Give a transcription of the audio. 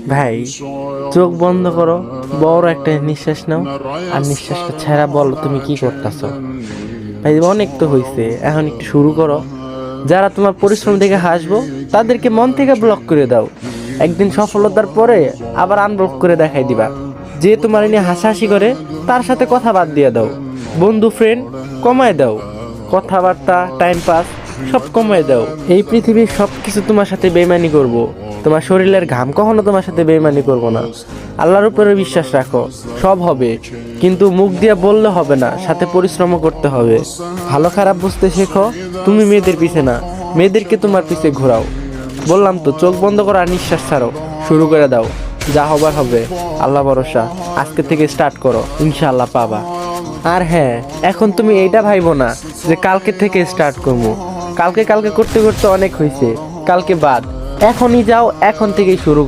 ভাই, চোখ বন্ধ করো, বড় একটা নিঃশ্বাস নাও, আর নিঃশ্বাসটা ছেড়া বলো তুমি কি করতেছো। ভাই অনেক তো হইছে, এখন একটু শুরু করো। যারা তোমার পরিশ্রম দেখে হাসবো তাদেরকে মন থেকে ব্লক করে দাও। একদিন সফলতার পরে আবার আনব্লক করে দেখাই দিবা। যে তোমার নিয়ে হাসাহাসি করে তার সাথে কথা বাদ দিয়ে দাও। বন্ধু ফ্রেন্ড কমায় দাও। কথাবার্তা টাইম পাস সব কমায় দাও। এই পৃথিবীর সব কিছু তোমার সাথে বেইমানি করব। তোমার শরীরের ঘাম কখনো তোমার সাথে বেইমানি করব না। আল্লাহর উপরে বিশ্বাস রাখো, সব হবে। কিন্তু মুখ দিয়ে বললে হবে না, সাথে পরিশ্রমও করতে হবে। ভালো খারাপ বুঝতে শেখো। তুমি মেয়েদের পিছে না, মেয়েদেরকে তোমার পিছে ঘোরাও। বললাম তো, চোখ বন্ধ করো আর নিঃশ্বাস ছাড়ো। শুরু করে দাও। যা হবার হবে। আল্লাহ ভরসা। আজকে থেকে স্টার্ট করো, ইনশাআল্লাহ পাবা। আর হ্যাঁ, এখন তুমি এইটা ভাইবো না যে কালকে থেকে স্টার্ট করবো। কালকে কালকে করতে করতে অনেক হয়েছে, কালকে বাদ। এখনই যাও, এখন থেকেই শুরু